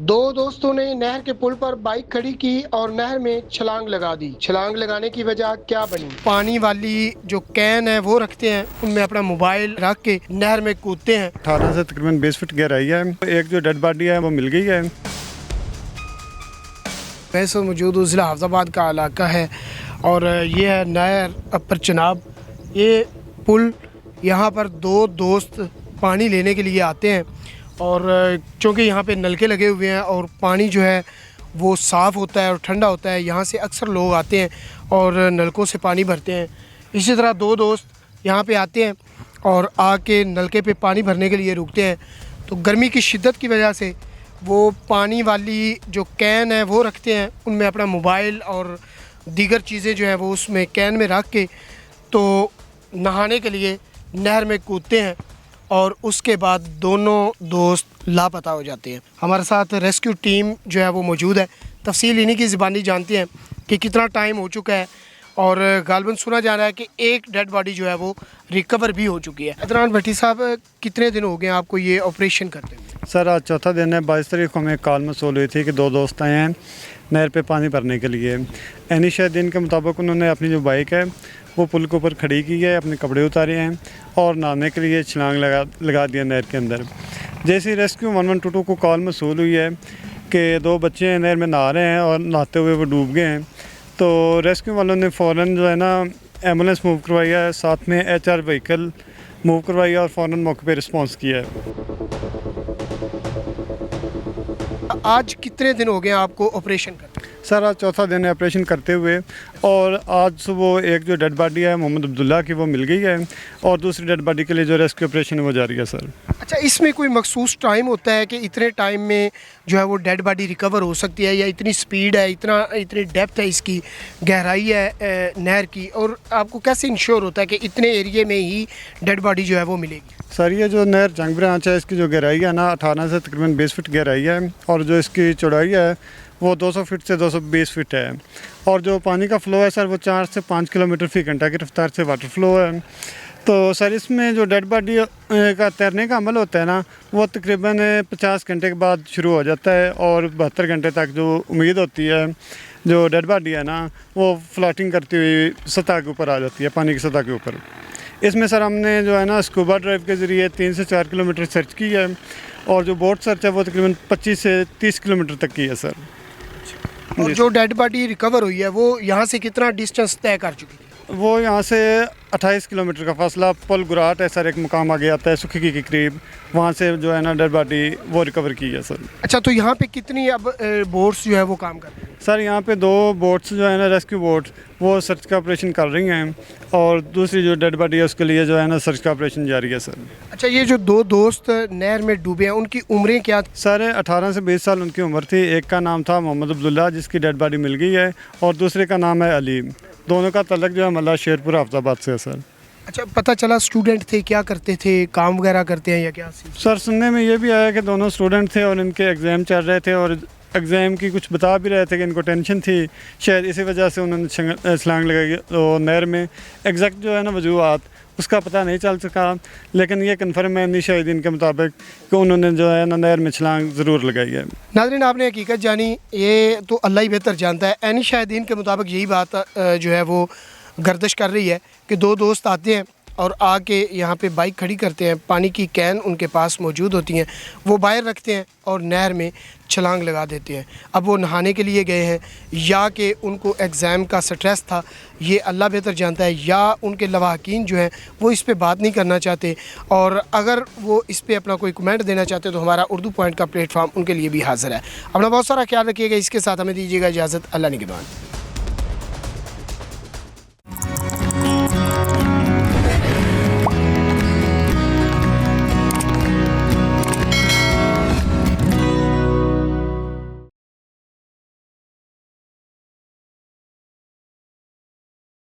दो दोस्तों ने नहर के पुल पर बाइक खड़ी की और नहर में छलांग लगा दी। छलांग लगाने की वजह क्या बनी? पानी वाली जो कैन है वो रखते हैं, उनमें अपना मोबाइल रख के नहर में कूदते हैं। 18 से तकरीबन 20 फीट गहराई है। एक जो डेड बॉडी है वो मिल गई है। वैसे मौजूद ज़िला हाफिज़ाबाद का इलाका है और ये है नहर अपर चनाब। ये पुल यहाँ पर दो दोस्त पानी लेने के लिए आते हैं और चूँकि यहाँ पे नलके लगे हुए हैं और पानी जो है वो साफ़ होता है और ठंडा होता है, यहाँ से अक्सर लोग आते हैं और नलकों से पानी भरते हैं। इसी तरह दो दोस्त यहाँ पे आते हैं और आके नलके पे पानी भरने के लिए रुकते हैं। तो गर्मी की शिद्दत की वजह से वो पानी वाली जो कैन है वो रखते हैं, उनमें अपना मोबाइल और दीगर चीज़ें जो हैं वो उसमें कैन में रख के तो नहाने के लिए नहर में कूदते हैं और उसके बाद दोनों दोस्त लापता हो जाते हैं। हमारे साथ रेस्क्यू टीम जो है वो मौजूद है। तफसील इन्हीं की ज़बानी जानते हैं कि कितना टाइम हो चुका है और गालबन सुना जा रहा है कि एक डेड बॉडी जो है वो रिकवर भी हो चुकी है। अदनान भट्टी साहब, कितने दिन हो गए आपको ये ऑपरेशन करते हुए? सर आज चौथा दिन है। 22 तारीख को हमें कॉल मौसूल हुई थी कि दो दोस्त आए हैं नहर पे पानी भरने के लिए। एनिशा दिन के मुताबिक उन्होंने अपनी जो बाइक है वो पुल के ऊपर खड़ी की है, अपने कपड़े उतारे हैं और नहाने के लिए छलांग लगा दिया नहर के अंदर। जैसे ही रेस्क्यू 1122 को कॉल मौसूल हुई है कि दो बच्चे नहर में नहा रहे हैं और नहाते हुए वो डूब गए हैं, तो रेस्क्यू वालों ने फ़ौरन जो है ना एम्बुलेंस मूव करवाई है, साथ में HR व्हीकल मूव करवाई है और फ़ौरन मौके पे रिस्पॉन्स किया है। आज कितने दिन हो गए आपको ऑपरेशन करते? सर आज चौथा दिन है ऑपरेशन करते हुए और आज सुबह एक जो डेड बॉडी है मोहम्मद अब्दुल्ला की वो मिल गई है और दूसरी डेड बॉडी के लिए जो रेस्क्यू ऑपरेशन है वो जारी है सर। अच्छा, इसमें कोई मखसूस टाइम होता है कि इतने टाइम में जो है वो डेड बॉडी रिकवर हो सकती है, या इतनी स्पीड है, इतनी डेप्थ है, इसकी गहराई है नहर की, और आपको कैसे इंश्योर होता है कि इतने एरिए में ही डेड बॉडी जो है वो मिलेगी? सर ये जो नहर जंग ब्रांच है इसकी जो गहराई है ना 18 से तकरीबन 20 फीट गहराई है और जो इसकी चौड़ाई है वो 200 फीट से 220 फीट है और जो पानी का फ़्लो है सर वो 4 से 5 किलोमीटर फ़ी घंटा की रफ्तार से वाटर फ़्लो है। तो सर इसमें जो डेड बॉडी का तैरने का अमल होता है ना वो तकरीबन 50 घंटे के बाद शुरू हो जाता है और 72 घंटे तक जो उम्मीद होती है जो डेड बॉडी है ना वो फ्लोटिंग करती हुई सतह के ऊपर आ जाती है, पानी की सतह के ऊपर। इसमें सर हमने जो है ना स्कूबा ड्राइव के ज़रिए 3 से 4 किलोमीटर सर्च की है और जो बोट सर्च है वो तकरीबन 25 से 30 किलोमीटर तक की है सर। और जो डेड बॉडी रिकवर हुई है वो यहाँ से कितना डिस्टेंस तय कर चुकी है? वो यहाँ से 28 किलोमीटर का फासला पुल गुराट है सर, एक मुकाम आगे आता है सुखी के करीब, वहाँ से जो है ना डेड बॉडी वो रिकवर की है सर। अच्छा, तो यहाँ पे कितनी अब बोट्स जो है वो काम कर रही हैं? सर यहाँ पे 2 बोट्स जो है ना रेस्क्यू बोट वो सर्च का ऑपरेशन कर रही हैं और दूसरी जो डेड बॉडी है उसके लिए जो है ना सर्च का ऑपरेशन जारी है सर। अच्छा, ये जो दो दोस्त नहर में डूबे हैं उनकी उम्रें क्या थी? सर 18 से 20 साल उनकी उम्र थी। एक का नाम था मोहम्मद अब्दुल्ला जिसकी डेड बॉडी मिल गई है और दूसरे का नाम है अली। दोनों का तल्लक जो है मल्ला शेरपुर हाफिज़ाबाद से है सर। अच्छा, पता चला स्टूडेंट थे, क्या करते थे, काम वगैरह करते हैं या क्या? सर सुनने में ये भी आया कि दोनों स्टूडेंट थे और इनके एग्ज़ाम चल रहे थे और एग्ज़ाम की कुछ बता भी रहे थे कि इनको टेंशन थी, शायद इसी वजह से उन्होंने छलांग लगाई तो नहर में। एग्जैक्ट जो है ना वजूहत उसका पता नहीं चल सका, लेकिन ये कन्फर्म है शाहिदीन के मुताबिक कि उन्होंने जो है ना नहर में छलांग ज़रूर लगाई है। नाज़रीन, आपने हकीकत जानी, ये तो अल्लाह ही बेहतर जानता है। ऐनी शाहिदीन के मुताबिक यही बात जो है वो गर्दिश कर रही है कि दो दोस्त आते हैं और आके यहाँ पे बाइक खड़ी करते हैं, पानी की कैन उनके पास मौजूद होती हैं, वो बाहर रखते हैं और नहर में छलांग लगा देते हैं। अब वो नहाने के लिए गए हैं या कि उनको एग्ज़ाम का स्ट्रेस था, ये अल्लाह बेहतर जानता है, या उनके लवाहकीन जो हैं वो इस पे बात नहीं करना चाहते, और अगर वो इस पे अपना कोई कमेंट देना चाहते तो हमारा उर्दू पॉइंट का प्लेटफॉर्म उनके लिए भी हाज़िर है। अपना बहुत सारा ख्याल रखिएगा। इसके साथ हमें दीजिएगा इजाज़त। अल्लाह निगहबान।